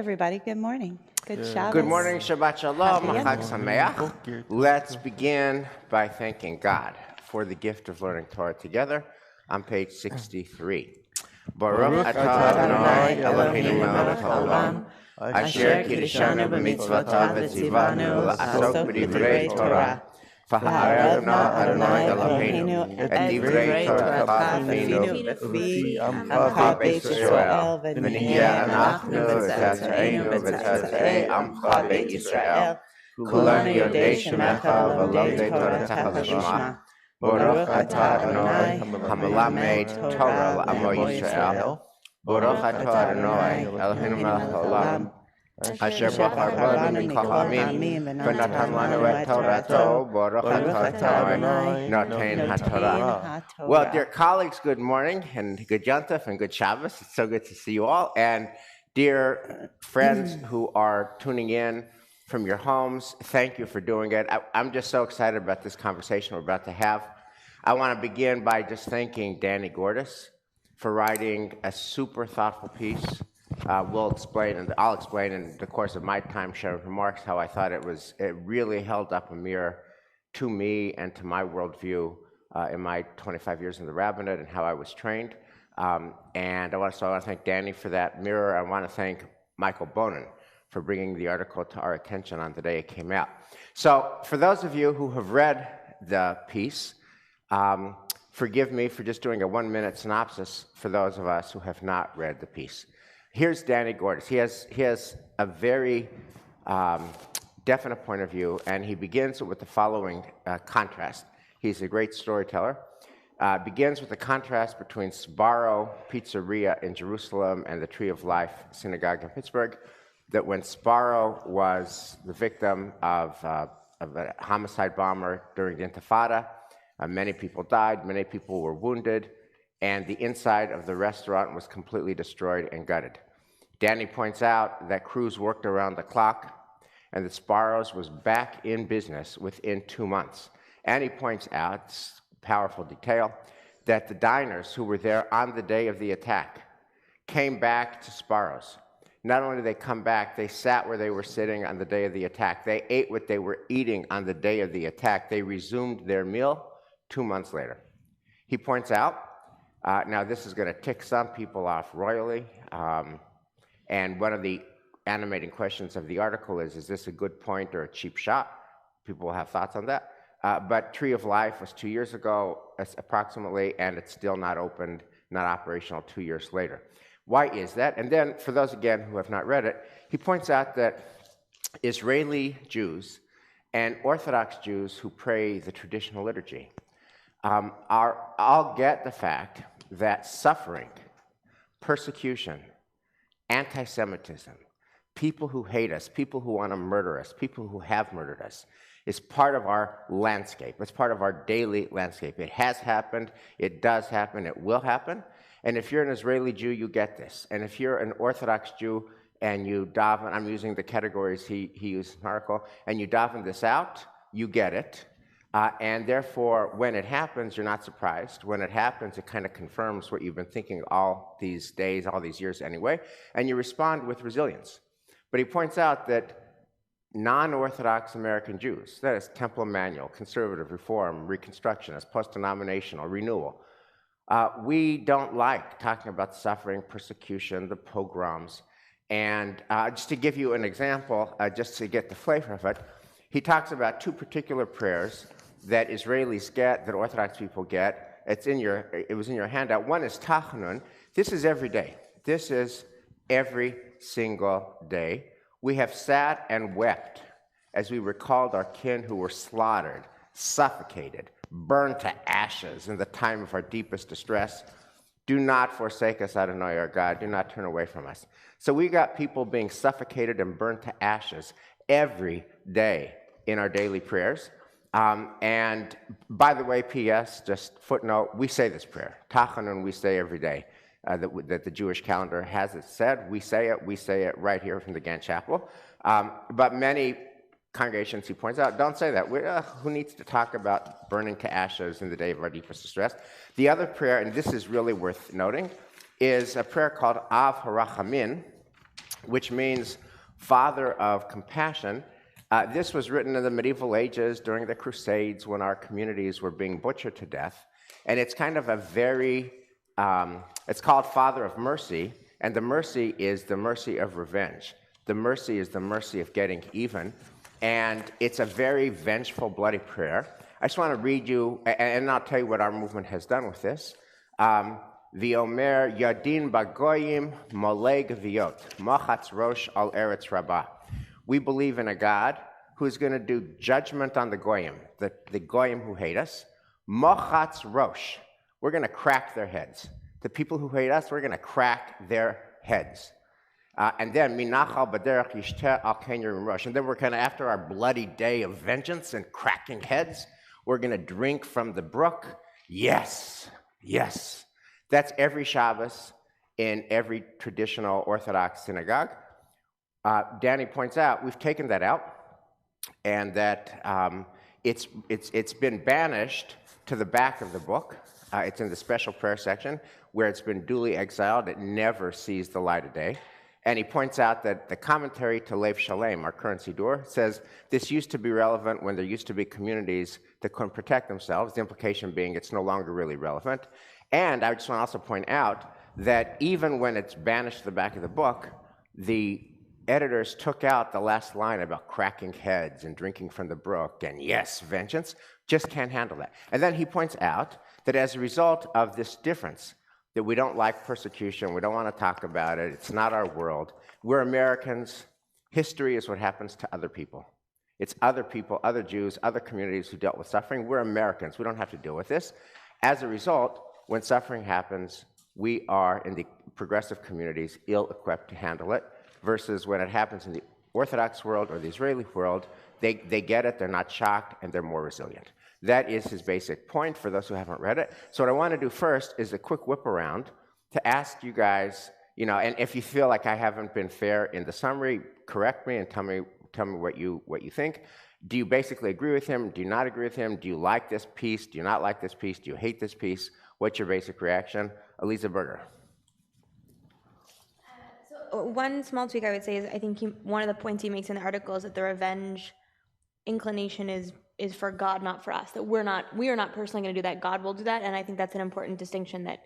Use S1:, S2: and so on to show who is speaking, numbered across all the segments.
S1: everybody. Good morning. Good Shabbos.
S2: Good morning, Shabbat Shalom, Chag Sameach. Let's begin by thanking God for the gift of learning Torah together on page 63. Baruch atah Adonai Eloheinu melech haolam, asher kiddushanu b'mitzvotav v'tzivanu la'asok b'divrei Torah. V'ha'aravna Adonai Eloheinu et divrei Torah finu v'fi amcha beit Yisrael v'nihya anachnu v'tzatzeinu v'tzatzei amcha beit Yisrael kulanu yodei shemecha v'lomdei Toratecha l'shma. Baruch atah Adonai hamelamed Torah l'amo Yisrael. Baruch atah Adonai Eloheinu melech haolam, asher bachar banu mikol ha'amim v'natan lanu et Torato. Baruch atah Adonai noten haTorah. Well, dear colleagues, good morning, and good Yontif, and good Shabbos. It's so good to see you all. And dear friends who are tuning in from your homes, thank you for doing it. I'm just so excited about this conversation we're about to have. I want to begin by just thanking Danny Gordis for writing a super thoughtful piece. I'll explain in the course of my time sharing remarks how I thought it really held up a mirror to me and to my worldview in my 25 years in the rabbinate and how I was trained. And I want to thank Danny for that mirror. I want to thank Michael Bonin for bringing the article to our attention on the day it came out. So for those of you who have read the piece, forgive me for just doing a 1-minute synopsis for those of us who have not read the piece. Here's Danny Gordis. He has a very definite point of view, and he begins with the following contrast. He's a great storyteller. Begins with the contrast between Sbarro Pizzeria in Jerusalem and the Tree of Life Synagogue in Pittsburgh, that when Sbarro was the victim of a homicide bomber during the Intifada, many people died, many people were wounded, and the inside of the restaurant was completely destroyed and gutted. Danny points out that crews worked around the clock, and that Sbarro's was back in business within 2 months. And he points out, it's a powerful detail, that the diners who were there on the day of the attack came back to Sbarro's. Not only did they come back, they sat where they were sitting on the day of the attack. They ate what they were eating on the day of the attack. They resumed their meal 2 months later. He points out, now this is going to tick some people off royally, and one of the animating questions of the article is this a good point or a cheap shot? People will have thoughts on that. But Tree of Life was 2 years ago, approximately, and it's still not opened, not operational 2 years later. Why is that? And then, for those, again, who have not read it, he points out that Israeli Jews and Orthodox Jews who pray the traditional liturgy all get the fact that suffering, persecution, anti-Semitism, people who hate us, people who want to murder us, people who have murdered us, is part of our landscape. It's part of our daily landscape. It has happened, it does happen, it will happen. And if you're an Israeli Jew, you get this. And if you're an Orthodox Jew and you daven, I'm using the categories he used in the article, and you daven this out, you get it. And therefore, when it happens, you're not surprised. When it happens, it kind of confirms what you've been thinking all these days, all these years anyway, and you respond with resilience. But he points out that non-Orthodox American Jews, that is Temple Emanuel, Conservative, Reform, Reconstructionist, Post-Denominational, Renewal, we don't like talking about suffering, persecution, the pogroms. And just to give you an example, just to get the flavor of it, he talks about 2 particular prayers that Israelis get, that Orthodox people get. It was in your handout. One is Tachanun. This is every day. This is every single day. We have sat and wept as we recalled our kin who were slaughtered, suffocated, burned to ashes in the time of our deepest distress. Do not forsake us, Adonai, our God. Do not turn away from us. So we got people being suffocated and burned to ashes every day in our daily prayers. And by the way, P.S., just footnote, we say this prayer. Tachanun, we say every day. That the Jewish calendar has it said. We say it right here from the Gantt Chapel. But many congregations, he points out, don't say that. Who needs to talk about burning to ashes in the day of our deepest distress? The other prayer, and this is really worth noting, is a prayer called Av HaRachamim, which means father of compassion. This was written in the medieval ages during the Crusades when our communities were being butchered to death. And it's kind of a very, it's called Father of Mercy, and the mercy is the mercy of revenge. The mercy is the mercy of getting even, and it's a very vengeful, bloody prayer. I just want to read you, and I'll tell you what our movement has done with this. V'omer yadin bagoyim moleg viot, mochatz rosh al eretz rabbah. We believe in a God who's going to do judgment on the goyim, the goyim who hate us. Mochatz rosh, we're going to crack their heads. The people who hate us, we're going to crack their heads. And then minachal baderech yishteh al kenyerim rosh. And then we're kind of, after our bloody day of vengeance and cracking heads, we're going to drink from the brook. Yes, yes. That's every Shabbos in every traditional Orthodox synagogue. Danny points out we've taken that out, and that it's been banished to the back of the book. It's in the special prayer section where it's been duly exiled. It never sees the light of day. And he points out that the commentary to Lev Shalem, our current Siddur, says this used to be relevant when there used to be communities that couldn't protect themselves, the implication being it's no longer really relevant. And I just want to also point out that even when it's banished to the back of the book, the editors took out the last line about cracking heads and drinking from the brook and, yes, vengeance, just can't handle that. And then he points out that as a result of this difference, that we don't like persecution, we don't want to talk about it, it's not our world. We're Americans. History is what happens to other people. It's other people, other Jews, other communities who dealt with suffering. We're Americans. We don't have to deal with this. As a result, when suffering happens, we are, in the progressive communities, ill-equipped to handle it, versus when it happens in the Orthodox world or the Israeli world, they get it, they're not shocked, and they're more resilient. That is his basic point for those who haven't read it. So what I want to do first is a quick whip around to ask you guys, and if you feel like I haven't been fair in the summary, correct me and tell me what you think. Do you basically agree with him? Do you not agree with him? Do you like this piece? Do you not like this piece? Do you hate this piece? What's your basic reaction? Elisa Berger.
S3: So one small tweak I would say is I think one of the points he makes in the article is that the revenge inclination is for God, not for us. That we are not personally going to do that. God will do that, and I think that's an important distinction. That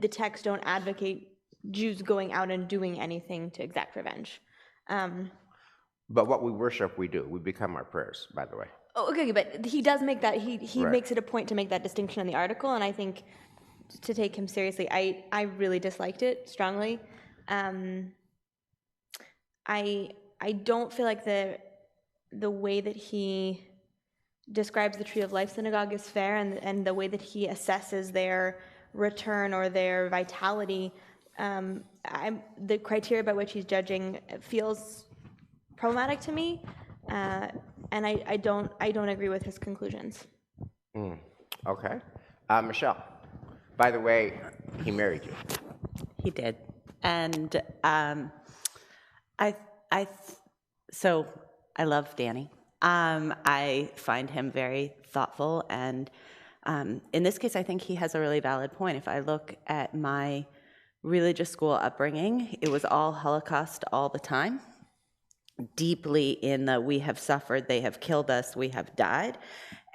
S3: the texts don't advocate Jews going out and doing anything to exact revenge.
S2: But what we worship, we do. We become our prayers, by the way.
S3: Oh, okay, but he does make that. He
S2: Right.
S3: makes it a point to make that distinction in the article, and I think to take him seriously, I really disliked it strongly. I don't feel like the way that he describes the Tree of Life synagogue is fair, and the way that he assesses their return or their vitality, the criteria by which he's judging feels problematic to me, and I don't agree with his conclusions.
S2: Okay. Michelle, by the way, he married you.
S1: He did. And so I love Danny. I find him very thoughtful, and in this case, I think he has a really valid point. If I look at my religious school upbringing, it was all Holocaust all the time, deeply in the we have suffered, they have killed us, we have died,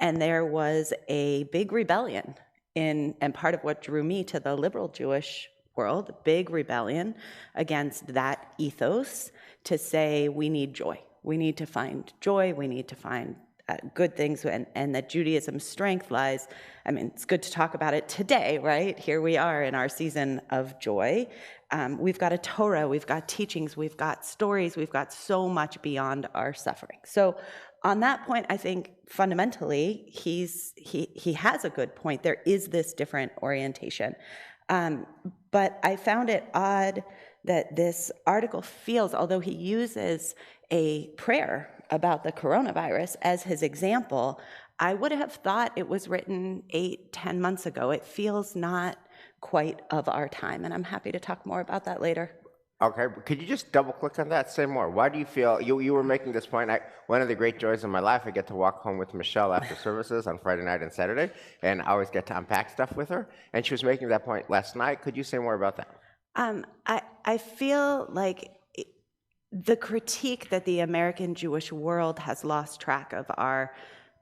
S1: and there was a big rebellion and part of what drew me to the liberal Jewish world, a big rebellion against that ethos to say we need joy. We need to find joy. We need to find good things, and that Judaism's strength lies. I mean, it's good to talk about it today, right? Here we are in our season of joy. We've got a Torah, we've got teachings, we've got stories, we've got so much beyond our suffering. So on that point, I think fundamentally he has a good point. There is this different orientation. But I found it odd that this article feels, although he uses a prayer about the coronavirus as his example, I would have thought it was written 8-10 months ago. It feels not quite of our time, and I'm happy to talk more about that later.
S2: Okay, could you just double click on that? Say more. Why do you feel, you were making this point, one of the great joys of my life, I get to walk home with Michelle after services on Friday night and Saturday, and I always get to unpack stuff with her, and she was making that point last night. Could you say more about that?
S1: I feel like the critique that the American Jewish world has lost track of our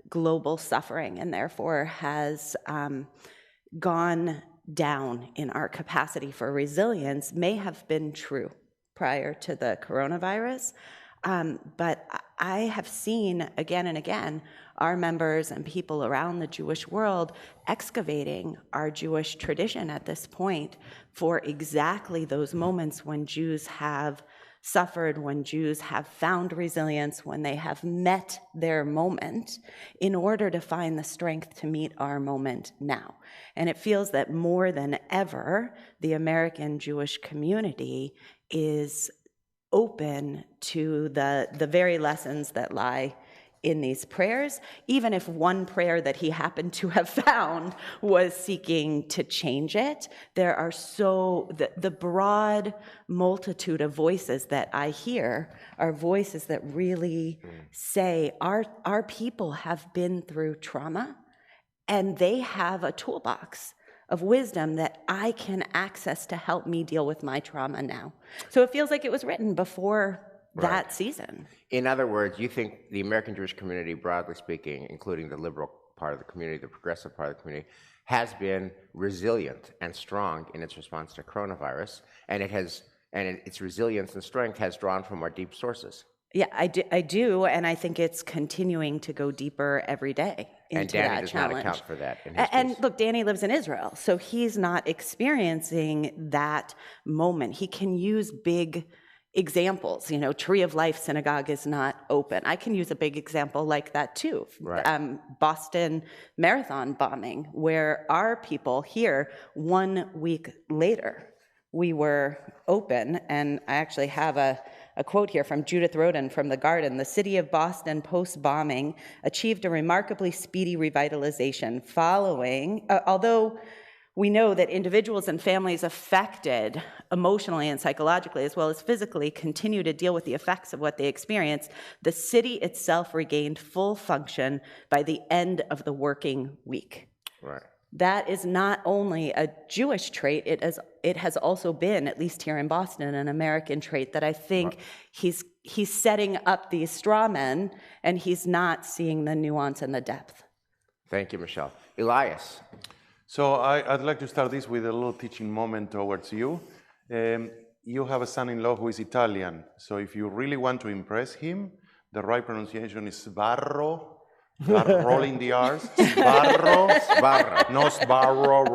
S1: global suffering and therefore has gone down in our capacity for resilience may have been true prior to the coronavirus. But I have seen again and again our members and people around the Jewish world excavating our Jewish tradition at this point for exactly those moments when Jews have suffered, when Jews have found resilience, when they have met their moment in order to find the strength to meet our moment now. And it feels that more than ever, the American Jewish community is open to the very lessons that lie in these prayers, even if one prayer that he happened to have found was seeking to change it. There are the broad multitude of voices that I hear are voices that really say our people have been through trauma and they have a toolbox of wisdom that I can access to help me deal with my trauma now. So it feels like it was written before that season.
S2: In other words, you think the American Jewish community, broadly speaking, including the liberal part of the community, the progressive part of the community, has been resilient and strong in its response to coronavirus, and its resilience and strength has drawn from our deep sources.
S1: Yeah, I do, and I think it's continuing to go deeper every day into
S2: and Danny
S1: that
S2: does
S1: challenge.
S2: not account for that in his
S1: And
S2: piece.
S1: look, Danny lives in Israel, so he's not experiencing that moment. He can use big examples. Tree of Life Synagogue is not open. I can use a big example like that too.
S2: Right.
S1: Boston Marathon bombing, where our people here, 1 week later, we were open, and I actually have a quote here from Judith Roden from The Garden. The city of Boston post-bombing achieved a remarkably speedy revitalization following, although we know that individuals and families affected emotionally and psychologically as well as physically continue to deal with the effects of what they experienced, the city itself regained full function by the end of the working week.
S2: Right.
S1: That is not only a Jewish trait, it has also been, at least here in Boston, an American trait that I think he's setting up these straw men and he's not seeing the nuance and the depth.
S2: Thank you, Michelle. Elias.
S4: So I'd like to start this with a little teaching moment towards you. You have a son-in-law who is Italian, so if you really want to impress him, the right pronunciation is Sbarro. Rolling the R's. Sbarro.
S2: Sbarro.
S4: No Sbarro.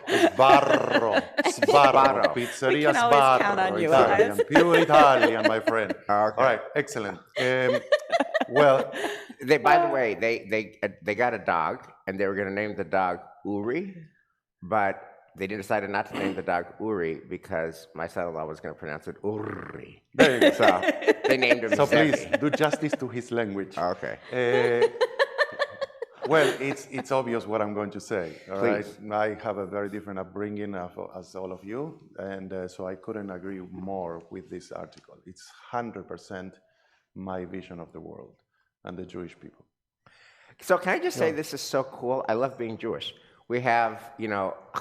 S4: Sbarro. Sbarro. Pizzeria
S1: We can always count on
S4: Sbarro.
S1: you,
S4: Italian.
S1: Elias.
S4: Pure Italian, my friend.
S2: Okay.
S4: All right. Excellent. Well,
S2: By the way, they got a dog, and they were going to name the dog Uri, but they decided not to name the dog Uri because my son-in-law was going to pronounce it Uri.
S4: there you go.
S2: So they named him
S4: So
S2: Zevi.
S4: please do justice to his language.
S2: Okay.
S4: Well, it's obvious what I'm going to say. All right?
S2: Please.
S4: I have a very different upbringing as all of you, and so I couldn't agree more with this article. It's 100% my vision of the world and the Jewish people.
S2: So can I just say this is so cool? I love being Jewish. We have, a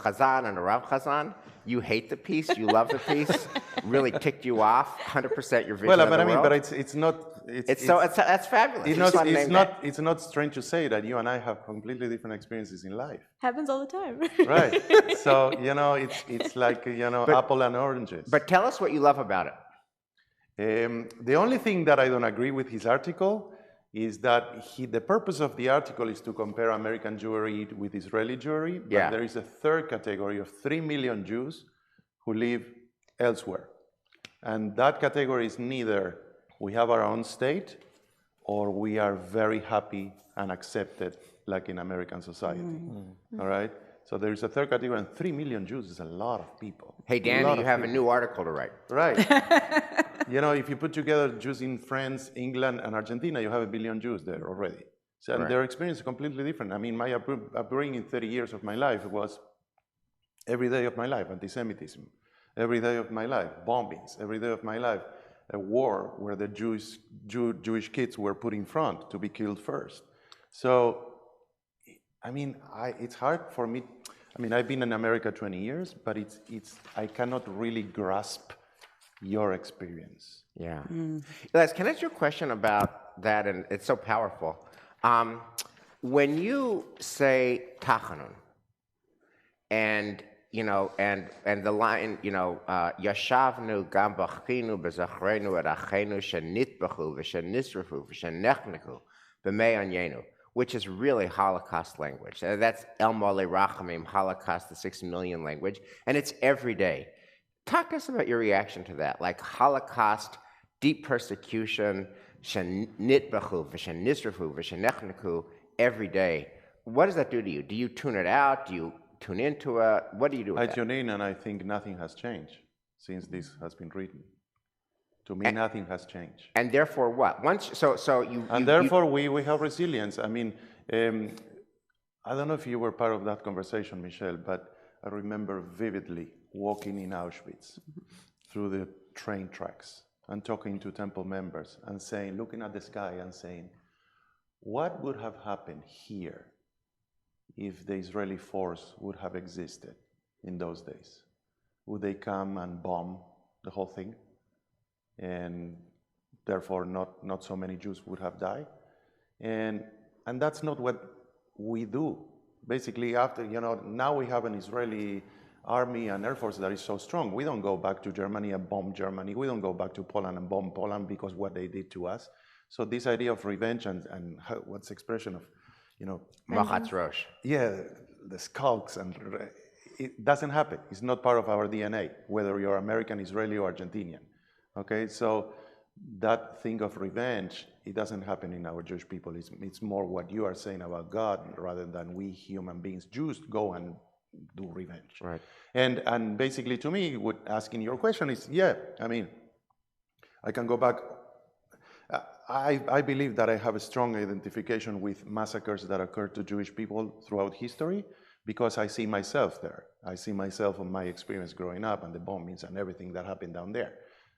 S2: Chazan and a Rav Chazan. You hate the piece, you love the piece, really ticked you off, 100% your vision
S4: Well,
S2: of
S4: but
S2: the
S4: I mean,
S2: world.
S4: but it's not.
S2: That's fabulous.
S4: It's not strange to say that you and I have completely different experiences in life.
S3: Happens all the time.
S4: Right. So, it's like, apple and oranges.
S2: But tell us what you love about it.
S4: The only thing that I don't agree with his article is that the purpose of the article is to compare American Jewry with Israeli Jewry, but
S2: Yeah.
S4: there is a third category of 3 million Jews who live elsewhere. And that category is neither we have our own state or we are very happy and accepted like in American society. All right? So there is a third category, and 3 million Jews is a lot of people.
S2: Hey, Danny, you have a new article to write.
S4: Right. If you put together Jews in France, England, and Argentina, you have 1 billion Jews there already. So
S2: Right.
S4: their experience is completely different. I mean, my upbringing in 30 years of my life was every day of my life, anti-Semitism. Every day of my life, bombings. Every day of my life, a war where the Jewish kids were put in front to be killed first. So, I mean, it's hard for me. I mean, I've been in America 20 years, but I cannot really grasp your experience.
S2: Yeah. Les, can I ask you a question about that? And it's so powerful. When you say tachanun, and the line, yashavnu gam b'chinu b'zachrenu et achenu shenitbachu v'shenisrafu v'shenechniku b'mei anyenu, which is really Holocaust language. That's El Mole Rachamim, Holocaust, the 6 million language, and it's every day. Talk to us about your reaction to that, like Holocaust, deep persecution, shenitbachu v'shenisrafu v'shenechniku every day. What does that do to you? Do you tune it out? Do you tune into it? What do you do with that?
S4: I tune in, and I think nothing has changed since this has been written. To me, nothing has changed.
S2: And therefore, what?
S4: Therefore, we have resilience. I mean, I don't know if you were part of that conversation, Michelle, but I remember vividly walking in Auschwitz through the train tracks and talking to temple members and saying, looking at the sky and saying, what would have happened here if the Israeli force would have existed in those days? Would they come and bomb the whole thing? And therefore not so many Jews would have died? And that's not what we do. Basically, after, now we have an Israeli army and air force that is so strong. We don't go back to Germany and bomb Germany. We don't go back to Poland and bomb Poland because what they did to us. So this idea of revenge and what's the expression of,
S2: Machatz Rosh.
S4: Yeah, the skulks, and it doesn't happen. It's not part of our DNA, whether you're American, Israeli, or Argentinian. Okay, so that thing of revenge, it doesn't happen in our Jewish people. It's more what you are saying about God rather than we human beings, Jews, go and do revenge.
S2: Right.
S4: And basically, to me, what asking your question is, yeah, I mean, I can go back. I believe that I have a strong identification with massacres that occurred to Jewish people throughout history because I see myself there. I see myself on my experience growing up and the bombings and everything that happened down there.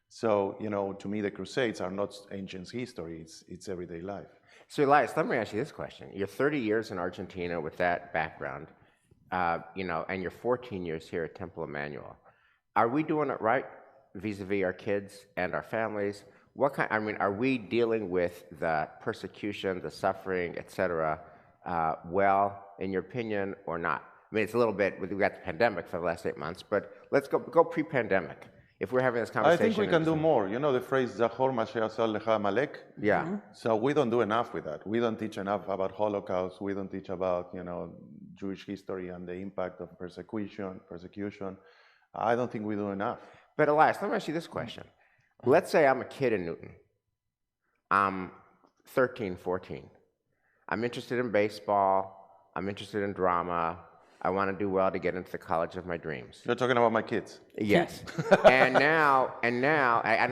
S4: So, to me, the Crusades are not ancient history, it's everyday life.
S2: So, Elias, let me ask you this question. You're 30 years in Argentina with that background, and you're 14 years here at Temple Emmanuel. Are we doing it right vis-a-vis our kids and our families? Are we dealing with the persecution, the suffering, et cetera, well, in your opinion, or not? I mean, it's a little bit, we've got the pandemic for the last 8 months, but let's go pre-pandemic. If we're having this conversation.
S4: I think we can do more. You know the phrase, Zachor Mashiach Lecha Amalek?
S2: Yeah.
S4: So we don't do enough with that. We don't teach enough about Holocaust. We don't teach about, Jewish history and the impact of persecution. I don't think we do enough.
S2: But Elias, let me ask you this question. Let's say I'm a kid in Newton. I'm 13, 14. I'm interested in baseball. I'm interested in drama. I want to do well to get into the college of my dreams.
S4: You're talking about my kids.
S2: Yes. and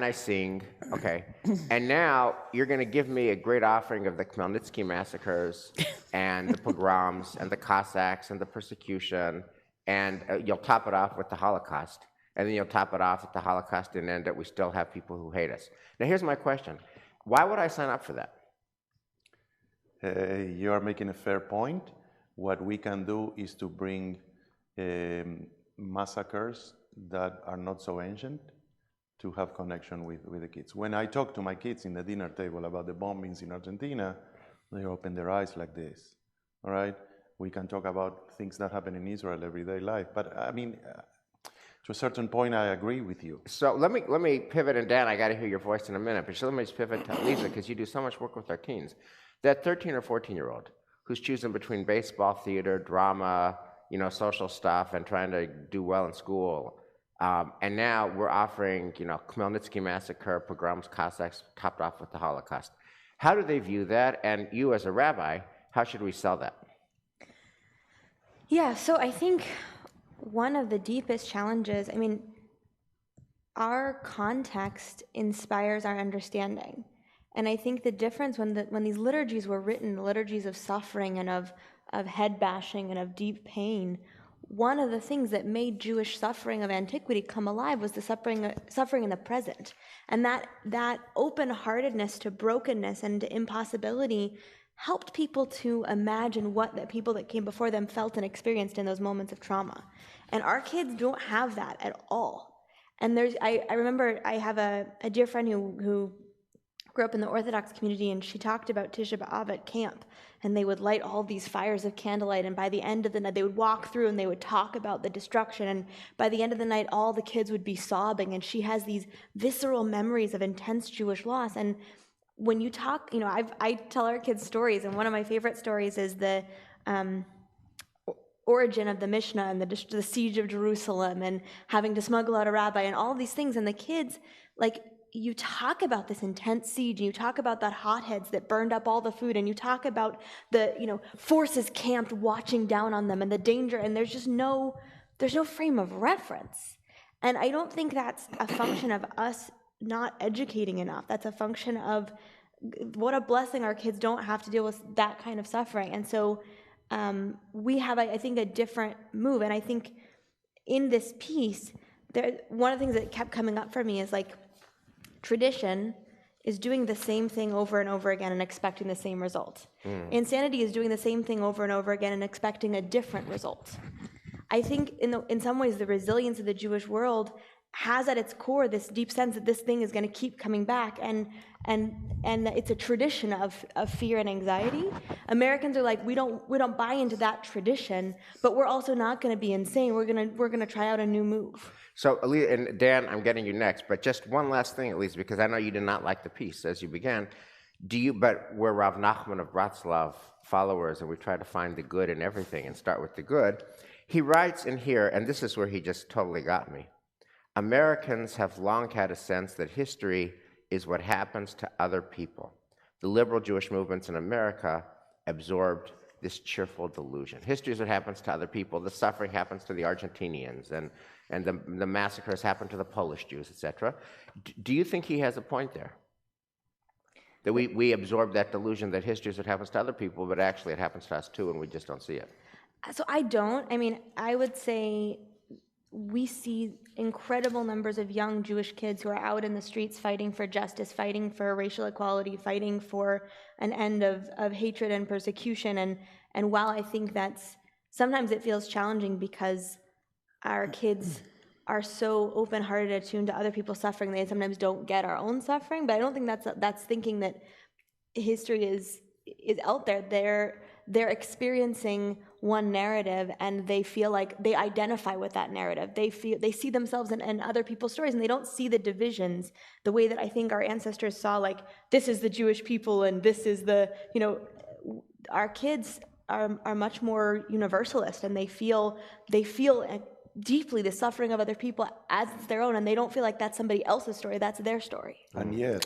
S2: I sing, okay. And now you're going to give me a great offering of the Khmelnytsky massacres and the pogroms and the Cossacks and the persecution, and you'll top it off with the Holocaust. And then you'll top it off with the Holocaust and end that we still have people who hate us. Now here's my question. Why would I sign up for that?
S4: You are making a fair point. What we can do is to bring massacres that are not so ancient to have connection with the kids. When I talk to my kids in the dinner table about the bombings in Argentina, they open their eyes like this, all right? We can talk about things that happen in Israel, everyday life. But I mean, to a certain point, I agree with you.
S2: So let me pivot, and Dan, I got to hear your voice in a minute, but let me just pivot to Lisa, because you do so much work with our teens. That 13 or 14-year-old who's choosing between baseball, theater, drama, social stuff, and trying to do well in school. And now we're offering, Khmelnytsky massacre, pogroms, Cossacks, topped off with the Holocaust. How do they view that? And you as a rabbi, how should we sell that?
S3: Yeah, so I think one of the deepest challenges, our context inspires our understanding. And I think the difference when these liturgies were written, liturgies of suffering and of head bashing and of deep pain, one of the things that made Jewish suffering of antiquity come alive was the suffering in the present. And that open-heartedness to brokenness and to impossibility helped people to imagine what the people that came before them felt and experienced in those moments of trauma. And our kids don't have that at all. And I remember I have a dear friend who grew up in the Orthodox community, and she talked about Tisha B'Av at camp, and they would light all these fires of candlelight, and by the end of the night, they would walk through and they would talk about the destruction, and by the end of the night, all the kids would be sobbing, and she has these visceral memories of intense Jewish loss. And when you talk, I tell our kids stories, and one of my favorite stories is the origin of the Mishnah and the siege of Jerusalem and having to smuggle out a rabbi and all these things. And the kids, you talk about this intense siege, and you talk about that hotheads that burned up all the food, and you talk about the, forces camped watching down on them and the danger, and there's no frame of reference. And I don't think that's a function of us not educating enough. That's a function of what a blessing our kids don't have to deal with that kind of suffering. And so we have, I think, a different move. And I think in this piece, one of the things that kept coming up for me is tradition is doing the same thing over and over again and expecting the same result. Insanity is doing the same thing over and over again and expecting a different result. I think in some ways the resilience of the Jewish world has at its core this deep sense that this thing is going to keep coming back, and it's a tradition of fear and anxiety. Americans are we don't buy into that tradition, but we're also not going to be insane. We're going to try out a new move.
S2: So, and Dan, I'm getting you next, but just one last thing, Elise, because I know you did not like the piece as you began. But we're Rav Nachman of Bratslav followers, and we try to find the good in everything and start with the good. He writes in here, and this is where he just totally got me. Americans have long had a sense that history is what happens to other people. The liberal Jewish movements in America absorbed this cheerful delusion. History is what happens to other people. The suffering happens to the Argentinians, and the massacres happen to the Polish Jews, etc. Do you think he has a point there? That we absorb that delusion that history is what happens to other people, but actually it happens to us too, and we just don't see it.
S3: So I don't. I would say we see incredible numbers of young Jewish kids who are out in the streets fighting for justice, fighting for racial equality, fighting for an end of hatred and persecution. And while I think sometimes it feels challenging because our kids are so open-hearted, attuned to other people's suffering, they sometimes don't get our own suffering. But I don't think that's thinking that history is out there. They're experiencing one narrative, and they feel like they identify with that narrative. They see themselves in other people's stories, and they don't see the divisions the way that I think our ancestors saw, this is the Jewish people and this is our kids are much more universalist, and they feel deeply the suffering of other people as it's their own, and they don't feel like that's somebody else's story, that's their story.
S4: And yet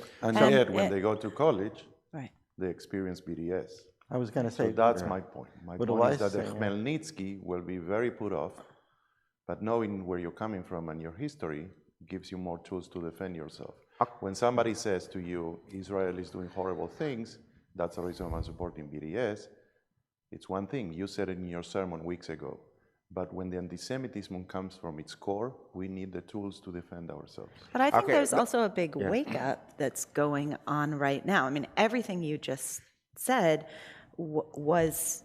S4: when they go to college,
S1: right,
S4: they experience BDS.
S5: I was going to say,
S4: so that's my point. My point is that the Khmelnytsky will be very put off, but knowing where you're coming from and your history gives you more tools to defend yourself. When somebody says to you, Israel is doing horrible things, that's the reason I'm supporting BDS, it's one thing. You said it in your sermon weeks ago. But when the anti-Semitism comes from its core, we need the tools to defend ourselves.
S1: But I think there's also a big wake-up that's going on right now. Everything you just said was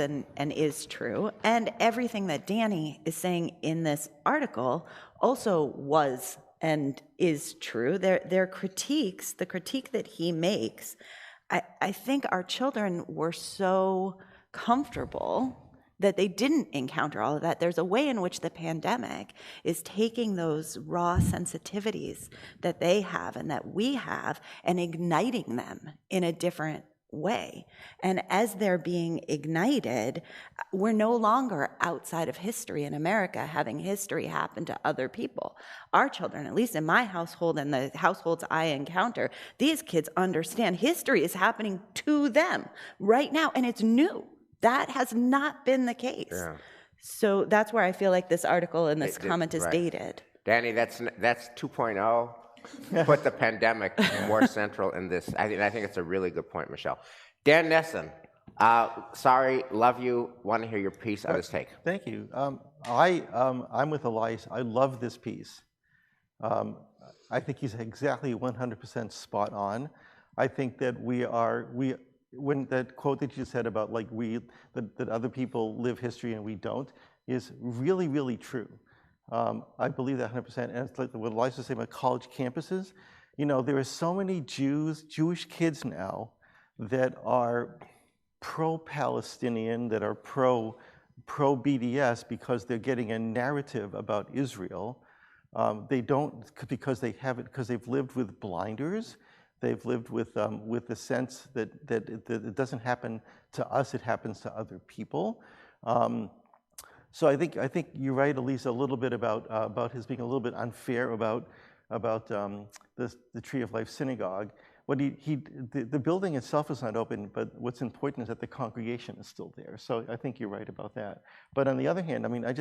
S1: and is true, and everything that Danny is saying in this article also was and is true. Their critiques, the critique that he makes, I think our children were so comfortable that they didn't encounter all of that. There's a way in which the pandemic is taking those raw sensitivities that they have and that we have and igniting them in a different way. And as they're being ignited, we're no longer outside of history in America, having history happen to other people. Our children, at least in my household and the households I encounter, these kids understand history is happening to them right now, and it's new. That has not been the case. Yeah. So that's where I feel like this article and this comment is dated.
S2: Danny, that's 2.0. Put the pandemic more central in this. I think it's a really good point, Michelle. Dan Nesson, sorry, love you. Want to hear your piece on this take.
S5: Thank you. I'm with Elias. I love this piece. I think he's exactly 100% spot on. I think that when that quote that you said about that other people live history and we don't is really, really true. I believe that 100%. And it's like what Eliza was saying about college campuses. You know, there are so many Jewish kids now that are pro-Palestinian, that are pro-BDS because they're getting a narrative about Israel. They don't because they've lived with blinders. They've lived with the sense that it doesn't happen to us; it happens to other people. So I think you're right, Elisa, a little bit about his being a little bit unfair about the Tree of Life Synagogue. What the building itself is not open, but what's important is that the congregation is still there. So I think you're right about that. But on the other hand, I mean, I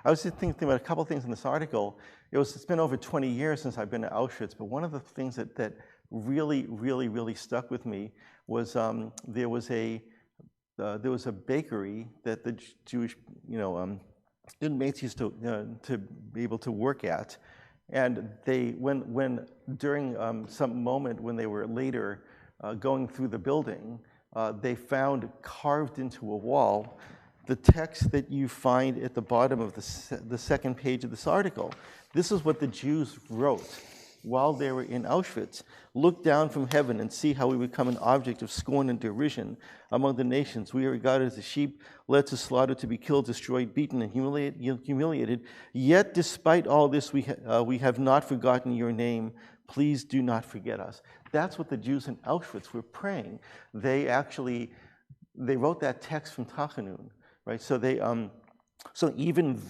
S5: was just thinking about a couple of things in this article. It's been over 20 years since I've been to Auschwitz, but one of the things that really stuck with me was there was a bakery that the Jewish inmates used to be able to work at. And when during some moment when they were later going through the building, they found carved into a wall the text that you find at the bottom of the second page of this article. This is what the Jews wrote while they were in Auschwitz. Look down from heaven and see how we become an object of scorn and derision among the nations. We are regarded as a sheep led to slaughter, to be killed, destroyed, beaten, and humiliated. Yet, despite all this, we have not forgotten your name. Please do not forget us. That's what the Jews in Auschwitz were praying. They wrote that text from Tachanun, right? So even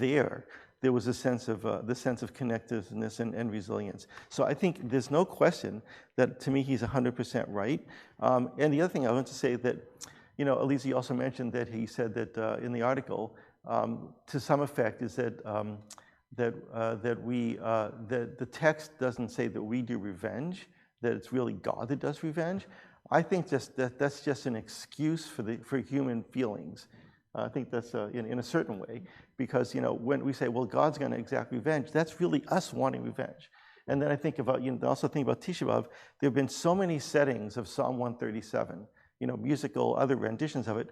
S5: there was a sense of connectedness and resilience. So I think there's no question that, to me, he's 100% right. And the other thing I want to say that, Elise also mentioned that he said that in the article, to some effect, is that the text doesn't say that we do revenge, that it's really God that does revenge. I think that's just an excuse for human feelings. I think that's in a certain way, because when we say, well, God's going to exact revenge, that's really us wanting revenge. And then I think about, also think about Tisha B'Av. There have been so many settings of Psalm 137, musical, other renditions of it.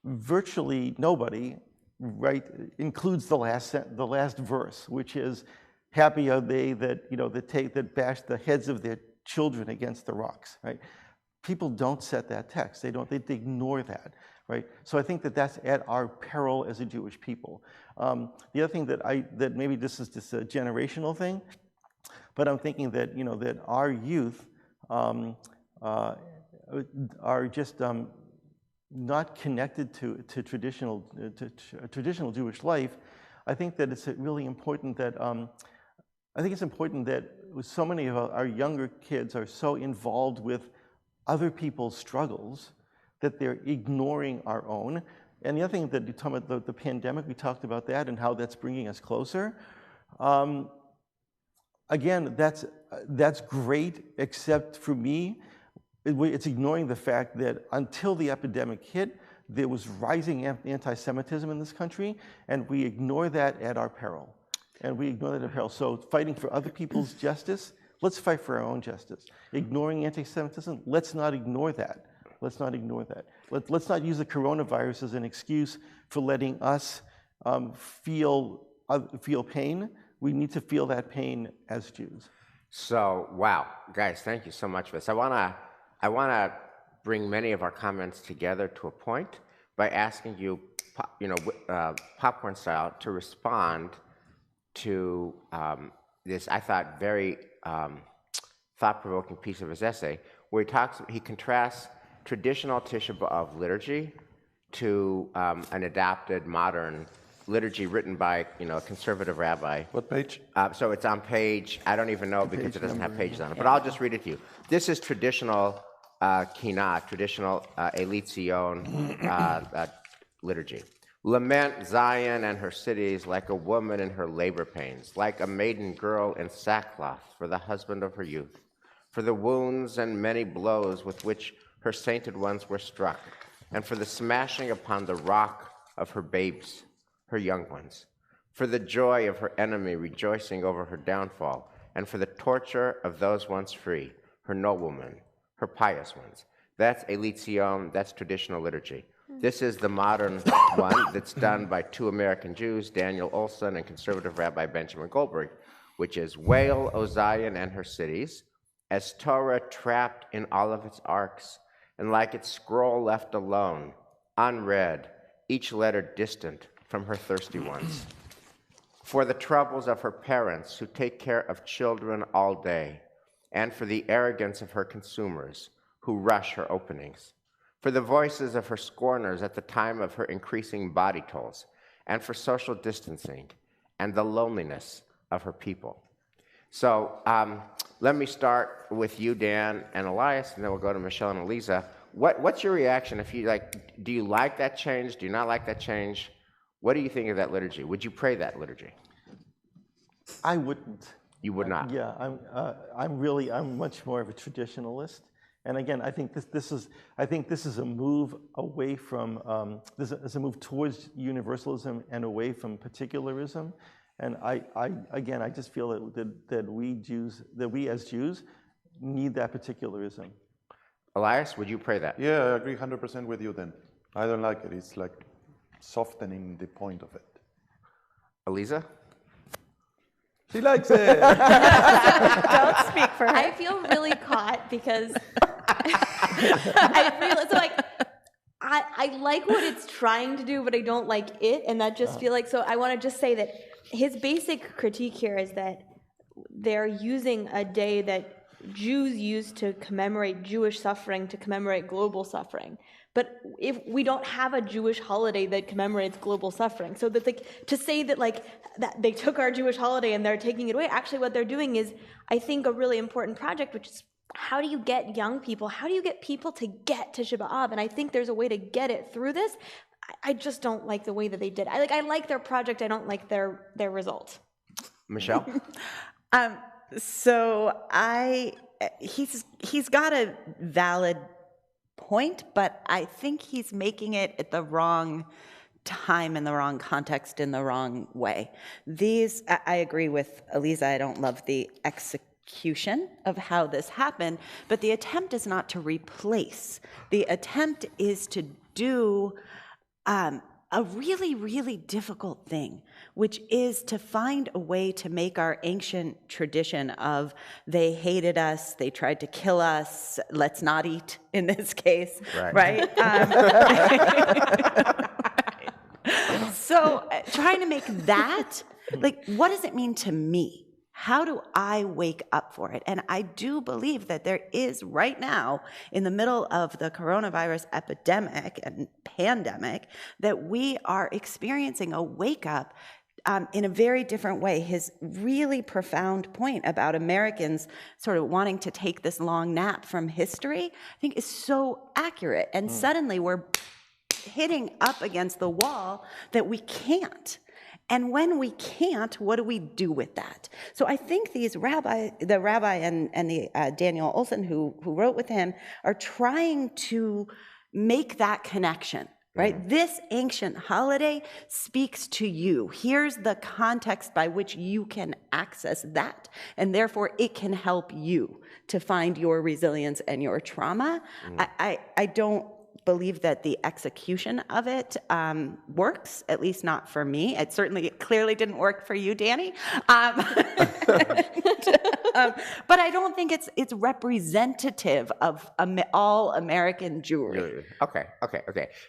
S5: Virtually nobody, right, includes the last verse, which is, "Happy are they that bash the heads of their children against the rocks." Right? People don't set that text. They ignore that. Right? So I think that's at our peril as a Jewish people. The other thing that maybe this is just a generational thing, but I'm thinking that that our youth are just not connected to traditional Jewish life. I think that it's really important that so many of our younger kids are so involved with other people's struggles that they're ignoring our own. And the other thing that you talk about the pandemic, we talked about that and how that's bringing us closer. Again, that's great, except for me, it's ignoring the fact that until the epidemic hit, there was rising anti-Semitism in this country, and we ignore that at our peril. So fighting for other people's justice, let's fight for our own justice. Ignoring anti-Semitism, let's not ignore that. Let's not ignore that. Let's not use the coronavirus as an excuse for letting us feel pain. We need to feel that pain as Jews.
S2: So, wow, guys, thank you so much for this. I wanna bring many of our comments together to a point by asking you, popcorn style, to respond to this, I thought, very thought-provoking piece of his essay, where he contrasts traditional Tisha B'Av liturgy to an adapted modern liturgy written by a conservative rabbi.
S4: What page?
S2: So it's on page, I don't even know because it doesn't have pages on it, but I'll just read it to you. This is traditional Kinah, traditional Elite Zion liturgy. Lament Zion and her cities like a woman in her labor pains, like a maiden girl in sackcloth for the husband of her youth, for the wounds and many blows with which her sainted ones were struck, and for the smashing upon the rock of her babes, her young ones, for the joy of her enemy rejoicing over her downfall, and for the torture of those once free, her noblemen, her pious ones. That's Elite Zion, that's traditional liturgy. This is the modern one that's done by two American Jews, Daniel Olson and conservative Rabbi Benjamin Goldberg, which is Wail, O Zion and her cities, as Torah trapped in all of its arcs, and like its scroll left alone, unread, each letter distant from her thirsty ones. For the troubles of her parents who take care of children all day, and for the arrogance of her consumers who rush her openings, for the voices of her scorners at the time of her increasing body tolls, and for social distancing and the loneliness of her people. So let me start with you, Dan and Elias, and then we'll go to Michelle and Eliza. What's your reaction? If you do you like that change? Do you not like that change? What do you think of that liturgy? Would you pray that liturgy?
S5: I wouldn't.
S2: You would not.
S5: Yeah, I'm much more of a traditionalist. And again, I think this is a move away from this is a move towards universalism and away from particularism. And I just feel that we as Jews need that particularism.
S2: Elias, would you pray that?
S4: Yeah, I agree 100% with you then. I don't like it. It's like softening the point of it.
S2: Eliza?
S4: She likes it.
S1: Don't speak for her.
S3: I feel really caught because I like what it's trying to do, but I don't like it, and that just feel like, so I want to just say that his basic critique here is that they're using a day that Jews used to commemorate Jewish suffering to commemorate global suffering. But if we don't have a Jewish holiday that commemorates global suffering, so that to say that that they took our Jewish holiday and they're taking it away, actually what they're doing is, I think, a really important project, which is how do you get young people, how do you get people to get to Tisha B'Av? And I think there's a way to get it through this. I just don't like the way that they did it. I like their project, I don't like their result.
S2: Michelle?
S1: He's got a valid point, but I think he's making it at the wrong time, in the wrong context, in the wrong way. I agree with Eliza, I don't love the execution of how this happened, but the attempt is not to replace. The attempt is to do a really, really difficult thing, which is to find a way to make our ancient tradition of they hated us, they tried to kill us, let's not eat in this case, right? So trying to make that, what does it mean to me? How do I wake up for it? And I do believe that there is right now, in the middle of the coronavirus epidemic and pandemic, that we are experiencing a wake up in a very different way. His really profound point about Americans sort of wanting to take this long nap from history, I think is so accurate. And suddenly we're hitting up against the wall that we can't. And when we can't, what do we do with that? So I think the rabbi and the Daniel Olson who wrote with him are trying to make that connection, right? This ancient holiday speaks to you. Here's the context by which you can access that, and therefore it can help you to find your resilience and your trauma. I don't believe that the execution of it works, at least not for me. It clearly didn't work for you, Danny. But I don't think it's representative of all American Jewry.
S2: Okay.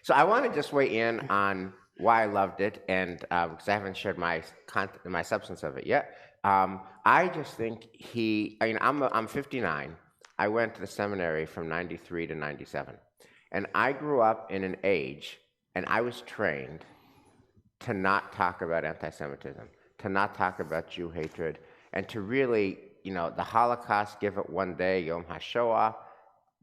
S2: So I want to just weigh in on why I loved it, and because I haven't shared my substance of it yet. I just think I'm 59. I went to the seminary from 93 to 97. And I grew up in an age, and I was trained to not talk about anti-Semitism, to not talk about Jew hatred, and to really, the Holocaust, give it one day, Yom HaShoah,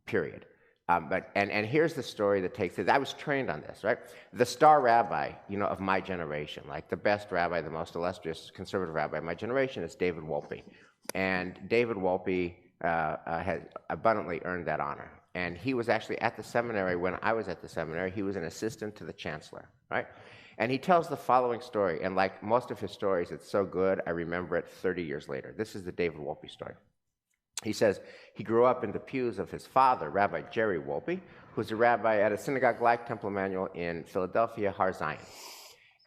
S2: period. And here's the story that takes it. I was trained on this, right? The star rabbi, of my generation, like the best rabbi, the most illustrious conservative rabbi of my generation, is David Wolpe. And David Wolpe has abundantly earned that honor. And he was actually at the seminary when I was at the seminary. He was an assistant to the chancellor, right? And he tells the following story, and like most of his stories, it's so good, I remember it 30 years later. This is the David Wolpe story. He says he grew up in the pews of his father, Rabbi Jerry Wolpe, who's a rabbi at a synagogue like Temple Emanuel in Philadelphia, Har Zion.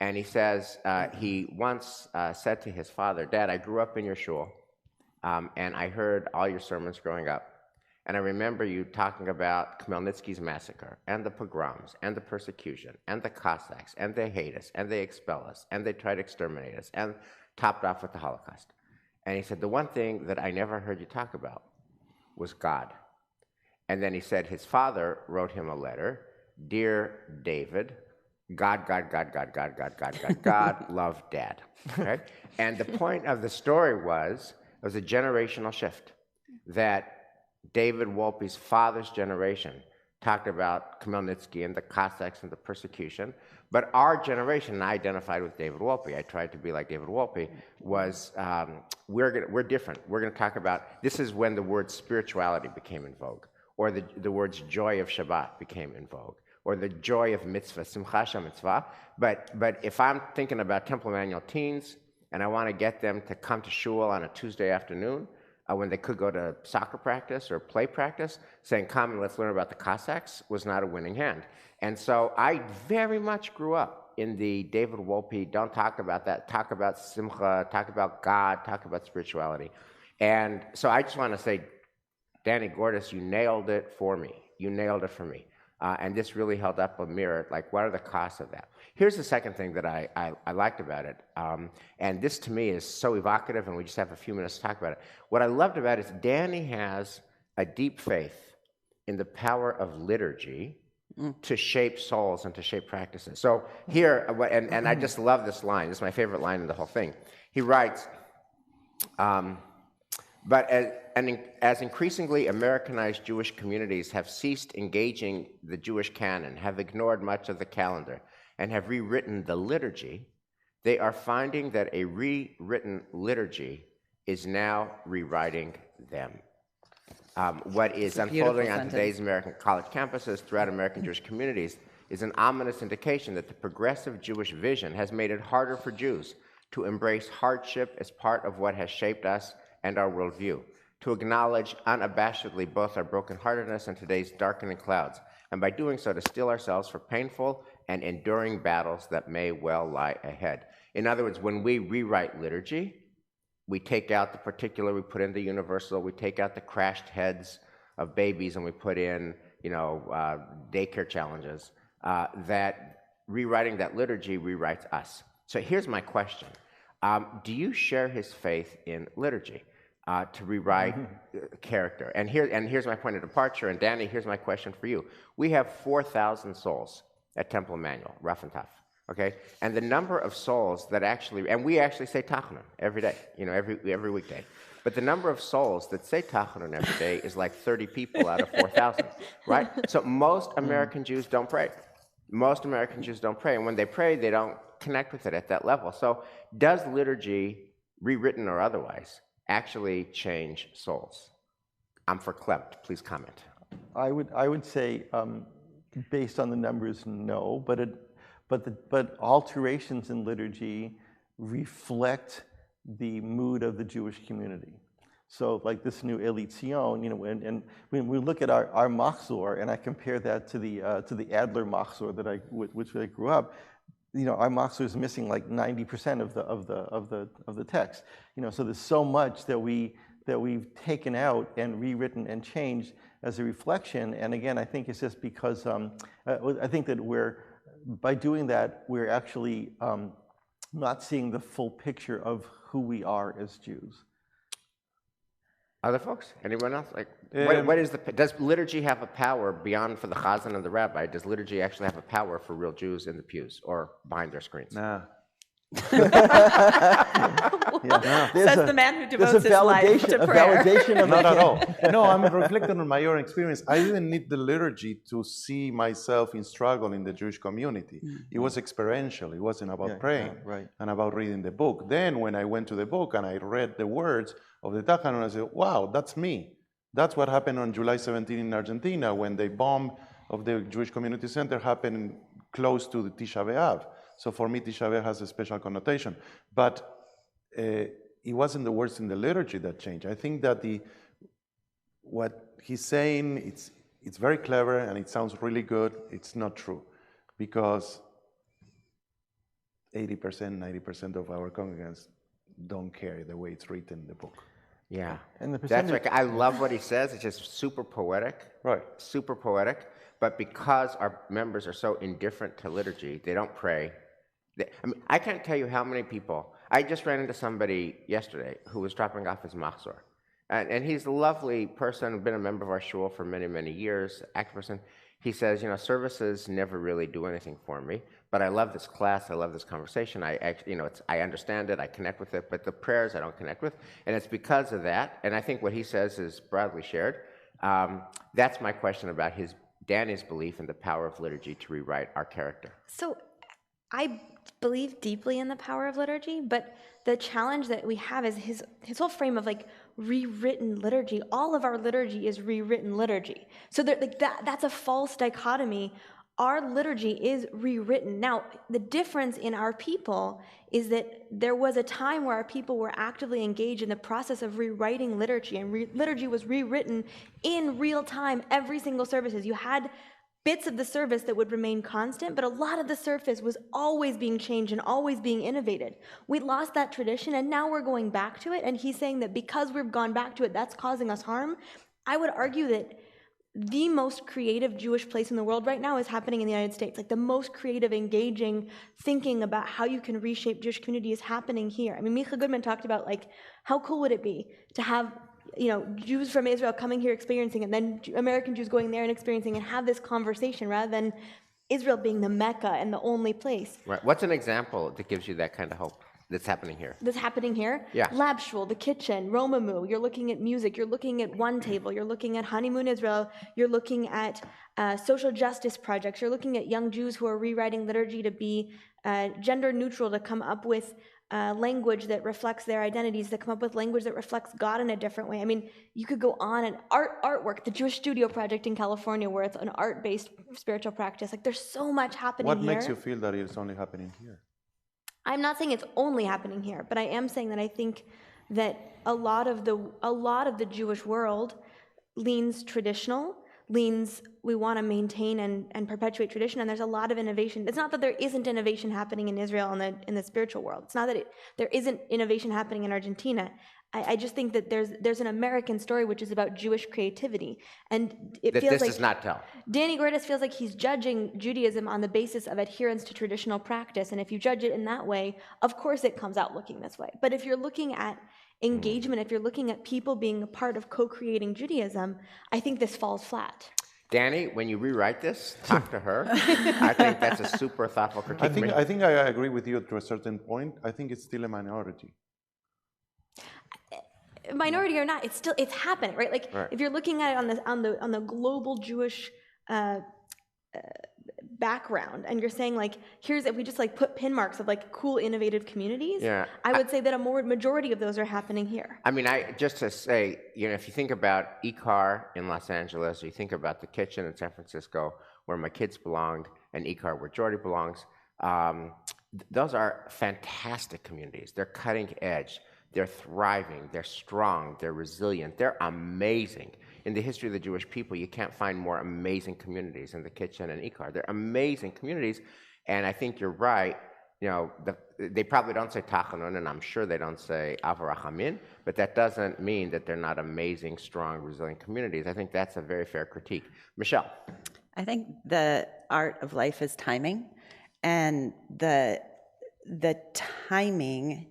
S2: And he says he once said to his father, "Dad, I grew up in your shul, and I heard all your sermons growing up. And I remember you talking about Khmelnytsky's massacre, and the pogroms, and the persecution, and the Cossacks, and they hate us, and they expel us, and they try to exterminate us, and topped off with the Holocaust." And he said, the one thing that I never heard you talk about was God. And then he said his father wrote him a letter, "Dear David, God, God, God, God, God, God, God, God, God, love Dad." Okay? And the point of the story was, it was a generational shift, that David Wolpe's father's generation talked about Khmelnytsky and the Cossacks and the persecution, but our generation, and I identified with David Wolpe, I tried to be like David Wolpe, was we're different. We're going to talk about, this is when the word spirituality became in vogue, or the words joy of Shabbat became in vogue, or the joy of mitzvah, simcha mitzvah. But if I'm thinking about Temple Emanuel teens, and I want to get them to come to shul on a Tuesday afternoon, when they could go to soccer practice or play practice, saying, "Come and let's learn about the Cossacks," was not a winning hand. And so I very much grew up in the David Wolpe, don't talk about that, talk about simcha, talk about God, talk about spirituality. And so I just want to say, Danny Gordis, you nailed it for me. You nailed it for me. And this really held up a mirror, like, what are the costs of that? Here's the second thing that I liked about it, and this to me is so evocative, and we just have a few minutes to talk about it. What I loved about it is Danny has a deep faith in the power of liturgy to shape souls and to shape practices. So here, and I just love this line. This is my favorite line in the whole thing. He writes, but as increasingly Americanized Jewish communities have ceased engaging the Jewish canon, have ignored much of the calendar, and have rewritten the liturgy, they are finding that a rewritten liturgy is now rewriting them. What is unfolding on today's American college campuses throughout American Jewish communities is an ominous indication that the progressive Jewish vision has made it harder for Jews to embrace hardship as part of what has shaped us and our worldview, to acknowledge unabashedly both our brokenheartedness and today's darkening clouds, and by doing so to steel ourselves for painful and enduring battles that may well lie ahead. In other words, when we rewrite liturgy, we take out the particular, we put in the universal, we take out the crashed heads of babies, and we put in, daycare challenges. That rewriting that liturgy rewrites us. So here's my question. Do you share his faith in liturgy to rewrite character? And here's my point of departure. And Danny, here's my question for you. We have 4,000 souls at Temple Emanuel, rough and tough. Okay, and the number of souls that actually, and we actually say Tachanun every day, every weekday. But the number of souls that say Tachanun every day is like 30 people out of 4,000, right? So most American Jews don't pray. Most American Jews don't pray, and when they pray, they don't connect with it at that level. So does liturgy, rewritten or otherwise, actually change souls? I'm verklempt. Please comment.
S5: I would say, based on the numbers, no, but alterations in liturgy reflect the mood of the Jewish community. So like this new Eli Tzion, and when we look at our machzor, and I compare that to the Adler machzor which I grew up, our machzor is missing like 90% of the text. So there's so much that we've taken out and rewritten and changed as a reflection. And again, I think it's just because I think that by doing that, we're actually not seeing the full picture of who we are as Jews.
S2: Other folks? Anyone else? Does liturgy have a power beyond for the chazan and the rabbi? Does liturgy actually have a power for real Jews in the pews or behind their screens?
S4: Nah.
S3: Says the man who devotes his life to prayer.
S4: Not at all. No, I'm reflecting on my own experience. I didn't need the liturgy to see myself in struggle in the Jewish community. It was experiential. It wasn't about praying and about reading the book. Then when I went to the book and I read the words of the Tachanun, I said, wow, that's me. That's what happened on July 17 in Argentina when the bomb of the Jewish Community Center happened close to the Tisha B'Av. So for me, Tisha B'Av has a special connotation. But it wasn't the words in the liturgy that changed. I think that what he's saying, it's very clever and it sounds really good. It's not true, because 80%, 90% of our congregants don't care the way it's written in the book.
S2: Yeah,
S5: And the
S2: that's
S5: percentage-
S2: right. I love what he says. It's just super poetic.
S4: Right.
S2: Super poetic. But because our members are so indifferent to liturgy, they don't pray. I mean, I can't tell you how many people. I just ran into somebody yesterday who was dropping off his machzor. And he's a lovely person, been a member of our shul for many, many years, active person. He says, services never really do anything for me, but I love this class, I love this conversation, I understand it, I connect with it, but the prayers I don't connect with, and it's because of that, and I think what he says is broadly shared. That's my question about Danny's belief in the power of liturgy to rewrite our character.
S3: So I believe deeply in the power of liturgy, but the challenge that we have is his whole frame of rewritten liturgy. All of our liturgy is rewritten liturgy. So that's a false dichotomy. Our liturgy is rewritten. Now, the difference in our people is that there was a time where our people were actively engaged in the process of rewriting liturgy, and liturgy was rewritten in real time, every single services. You had bits of the service that would remain constant, but a lot of the surface was always being changed and always being innovated. We lost that tradition, and now we're going back to it, and he's saying that because we've gone back to it, that's causing us harm. I would argue that the most creative Jewish place in the world right now is happening in the United States. The most creative, engaging thinking about how you can reshape Jewish community is happening here. I mean, Micha Goodman talked about, how cool would it be to have Jews from Israel coming here experiencing, and then American Jews going there and experiencing, and have this conversation rather than Israel being the Mecca and the only place.
S2: Right. What's an example that gives you that kind of hope that's happening here?
S3: That's happening here?
S2: Yeah.
S3: Lab Shul, the kitchen, Romamu, you're looking at music, you're looking at One Table, you're looking at Honeymoon Israel, you're looking at social justice projects, you're looking at young Jews who are rewriting liturgy to be gender neutral, to come up with language that reflects their identities, to come up with language that reflects God in a different way. I mean, you could go on, and artwork, the Jewish Studio Project in California, where it's an art-based spiritual practice. There's so much happening here.
S4: What makes you feel that it's only happening here?
S3: I'm not saying it's only happening here, but I am saying that I think that a lot of the Jewish world leans traditional, leans we want to maintain and perpetuate tradition, and there's a lot of innovation. It's not that there isn't innovation happening in Israel in the spiritual world. It's not that there isn't innovation happening in Argentina. I just think that there's an American story which is about Jewish creativity, and it
S2: that
S3: feels
S2: this
S3: like
S2: does not tell.
S3: Danny Gordis feels like he's judging Judaism on the basis of adherence to traditional practice, and if you judge it in that way, of course it comes out looking this way. But if you're looking at engagement, if you're looking at people being a part of co-creating Judaism, I think this falls flat.
S2: Danny, when you rewrite this, talk to her. I think that's a super thoughtful critique.
S4: I think I agree with you to a certain point. I think it's still a minority.
S3: Minority or not, it's happening, right?
S2: Right.
S3: If you're looking at it on the global Jewish background, and you're saying if we just put pin marks of cool, innovative communities,
S2: Yeah.
S3: I would say that a majority of those are happening here.
S2: I mean, just to say, if you think about Ikar in Los Angeles, or you think about the kitchen in San Francisco, where my kids belonged, and Ikar, where Jordy belongs, those are fantastic communities. They're cutting edge. They're thriving, they're strong, they're resilient, they're amazing. In the history of the Jewish people, you can't find more amazing communities in the kitchen and Ikar. They're amazing communities, and I think you're right. They probably don't say Tachanun, and I'm sure they don't say Avarachamin, but that doesn't mean that they're not amazing, strong, resilient communities. I think that's a very fair critique. Michelle?
S1: I think the art of life is timing, and the timing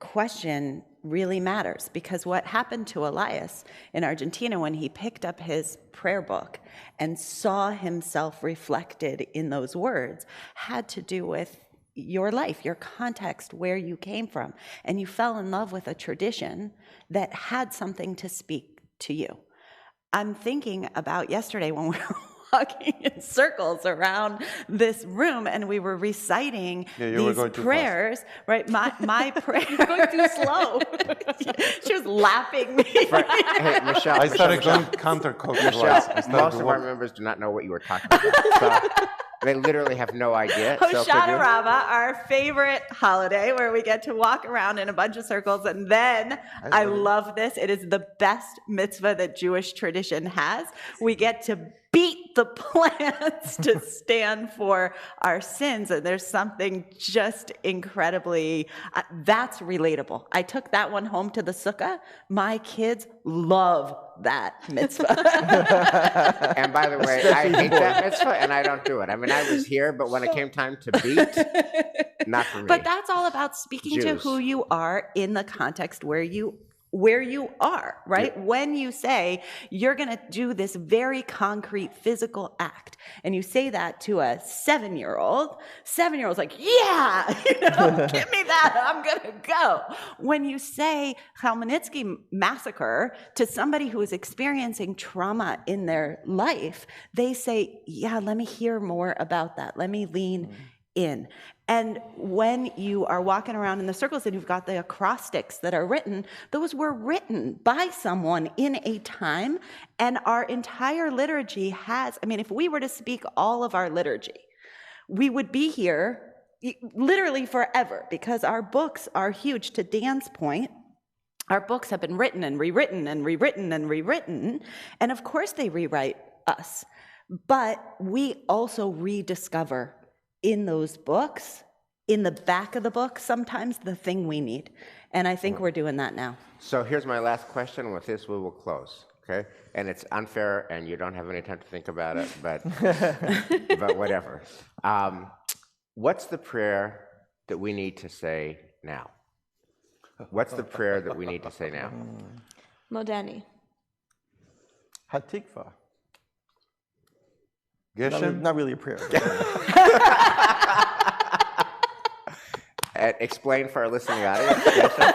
S1: question really matters, because what happened to Elias in Argentina when he picked up his prayer book and saw himself reflected in those words had to do with your life, your context, where you came from, and you fell in love with a tradition that had something to speak to you. I'm thinking about yesterday when we were walking in circles around this room, and we were reciting these prayers. Right, my prayer.
S3: You're going too slow.
S1: She was laughing me.
S2: Right. Hey, Michelle.
S4: I started going counterclockwise.
S2: Most of our members do not know what you were talking about. So They literally have no idea. So could
S1: Hoshana
S2: you-
S1: Rabbah, our favorite holiday, where we get to walk around in a bunch of circles. And then, I love this, it is the best mitzvah that Jewish tradition has. We get to beat the plants to stand for our sins. And there's something just incredibly, that's relatable. I took that one home to the sukkah. My kids love that mitzvah.
S2: And by the way, I hate that mitzvah, and I don't do it. I mean, I was here, but when it came time to beat, not for me.
S1: But that's all about speaking to
S2: Jews.
S1: who you are in the context where you are, right?
S2: Yeah.
S1: When you say you're going to do this very concrete physical act, and you say that to a 7-year-old's like, yeah, give me that, I'm going to go. When you say Chmielnicki massacre to somebody who is experiencing trauma in their life, they say, yeah, let me hear more about that. Let me lean in. And when you are walking around in the circles and you've got the acrostics that are written, those were written by someone in a time, and our entire liturgy has, I mean, if we were to speak all of our liturgy, we would be here literally forever, because our books are huge. To Dan's point, our books have been written and rewritten and rewritten and rewritten, and of course they rewrite us, but we also rediscover in those books, in the back of the book, sometimes the thing we need. And I think we're doing that now.
S2: So here's my last question. With this, we will close, okay? And it's unfair, and you don't have any time to think about it, but, but whatever. What's the prayer that we need to say now? What's the prayer that we need to say now?
S3: Modani.
S5: Hatikva.
S4: Geshem?
S5: Not really a prayer.
S2: Explain for our listening audience. Geshem?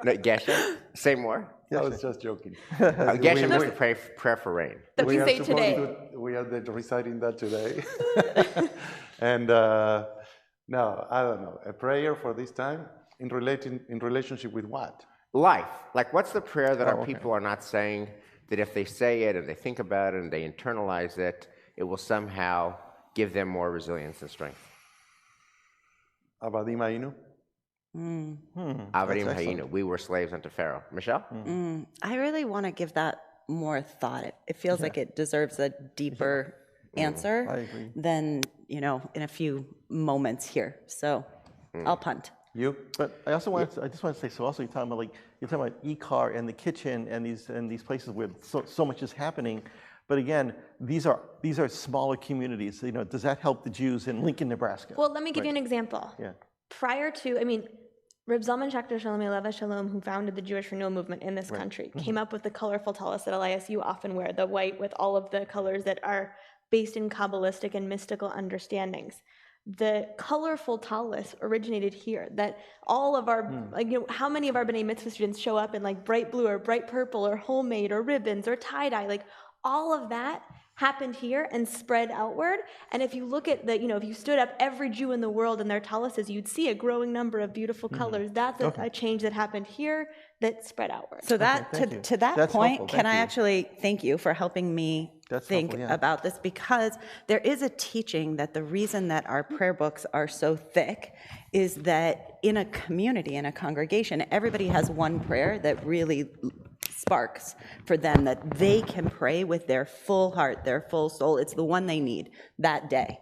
S2: No, Geshem? Say more.
S4: I was just joking.
S2: Geshem is the prayer for rain.
S3: That we say today.
S4: We are reciting that today. And no, I don't know. A prayer for this time in relationship with what?
S2: Life. Like, what's the prayer that our people are not saying, that if they say it and they think about it and they internalize it, it will somehow give them more resilience and strength?
S4: Avadim Hayinu?
S2: Avadim Hayinu. We were slaves unto Pharaoh. Michelle?
S1: I really want to give that more thought. It feels like it deserves a deeper answer
S5: I agree.
S1: than, in a few moments here. So I'll punt.
S4: You?
S5: But I also I just want to say, so also you're talking about e-car and the kitchen and these places where so much is happening. But again, these are smaller communities. Does that help the Jews in Lincoln, Nebraska?
S3: Well, let me give you an example.
S5: Yeah.
S3: Prior to, Reb Zalman Schachter Shalom Aleichem Shalom, who founded the Jewish Renewal Movement in this country, came up with the colorful tallis that LISU often wear, the white with all of the colors that are based in Kabbalistic and mystical understandings. The colorful tallis originated here, that all of our, how many of our B'nai Mitzvah students show up in like bright blue or bright purple or homemade or ribbons or tie-dye, all of that happened here and spread outward. And if you look at if you stood up every Jew in the world and their talises, you'd see a growing number of beautiful colors. That's a change that happened here that spread outward.
S1: So that to that
S5: That's
S1: point,
S5: helpful.
S1: can
S5: Thank
S1: I
S5: you.
S1: actually thank you for helping me think about this, because there is a teaching that the reason that our prayer books are so thick is that in a community, in a congregation, everybody has one prayer that really sparks for them, that they can pray with their full heart, their full soul. It's the one they need that day.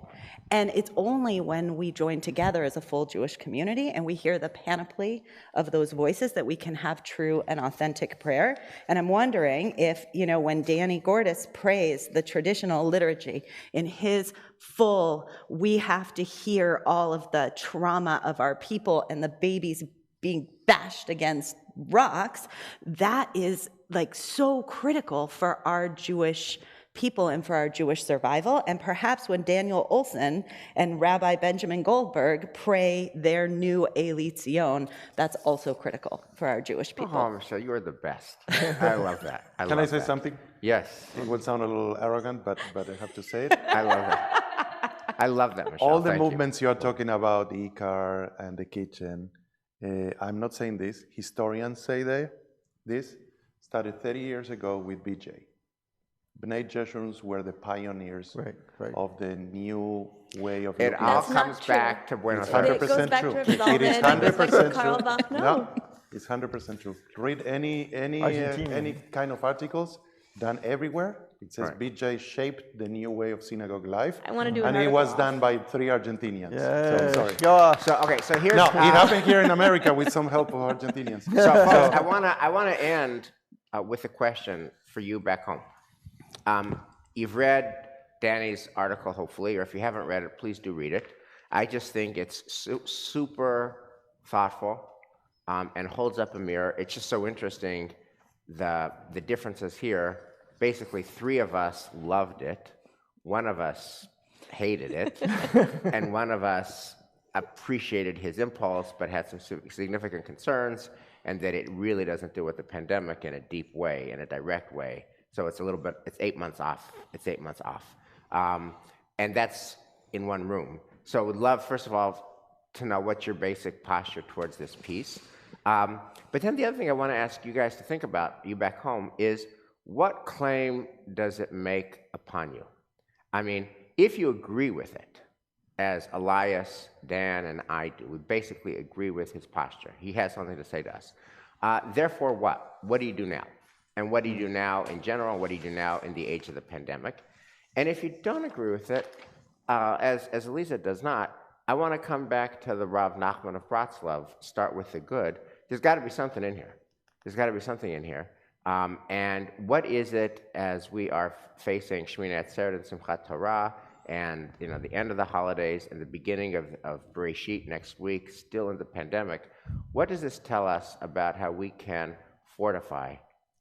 S1: And it's only when we join together as a full Jewish community and we hear the panoply of those voices that we can have true and authentic prayer. And I'm wondering if, when Danny Gordis prays the traditional liturgy in his full, we have to hear all of the trauma of our people and the babies being bashed against rocks, that is so critical for our Jewish people and for our Jewish survival. And perhaps when Daniel Olson and Rabbi Benjamin Goldberg pray their new Eli Tzion, that's also critical for our Jewish people.
S2: Oh, Michelle, you are the best. I love that.
S4: Can I say something?
S2: Yes.
S4: It will sound a little arrogant, but I have to say it.
S2: I love that. I love that, Michelle.
S4: All the
S2: Thank
S4: movements you are talking about, the car and the kitchen, I'm not saying this. Historians say this started 30 years ago with BJ. B'nai Jeshurun were the pioneers
S5: Right, right.
S4: of the new way of
S2: It
S4: looking
S2: all
S4: at
S3: That's not
S2: comes
S3: true.
S2: back to Buenos
S4: It's
S2: Aires.
S4: 100%
S3: It goes back
S4: true.
S3: to
S4: It is
S3: Revolve, it goes back to
S4: 100%
S3: Karl
S4: true.
S3: Bach. No.
S4: No, it's 100% true. Read
S5: Argentinian.
S4: any kind of articles done everywhere. It says
S2: Right.
S4: BJ shaped the new way of synagogue life.
S3: I wanna do an
S4: And it was
S3: article.
S4: done by 3 Argentinians. So I'm
S5: Yes,
S4: sorry.
S5: go.
S2: So here's
S4: No, it happened here in America with some help of Argentinians.
S2: So folks, I wanna end with a question for you back home. You've read Danny's article, hopefully, or if you haven't read it, please do read it. I just think it's super thoughtful and holds up a mirror. It's just so interesting, the differences here. Basically, 3 of us loved it, 1 of us hated it, and 1 of us appreciated his impulse but had some significant concerns, and that it really doesn't deal with the pandemic in a deep way, in a direct way. So it's a little bit, it's 8 months off. It's 8 months off. And that's in one room. So would love, first of all, to know what's your basic posture towards this piece. But then the other thing I want to ask you guys to think about, you back home, is what claim does it make upon you? I mean, if you agree with it, as Elias, Dan, and I do, we basically agree with his posture. He has something to say to us. Therefore, what? What do you do now? And what do you do now in general? What do you do now in the age of the pandemic? And if you don't agree with it, as Elisa does not, I want to come back to the Rav Nachman of Bratslav, start with the good. There's got to be something in here. There's got to be something in here. And what is it as we are facing Shmini Atzeret and Simchat Torah, and the end of the holidays and the beginning of Bereshit next week, still in the pandemic? What does this tell us about how we can fortify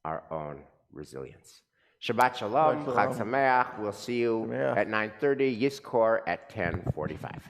S2: our own resilience? Shabbat Shalom, Chag Sameach. We'll see you at 9:30, Yizkor at 10:45.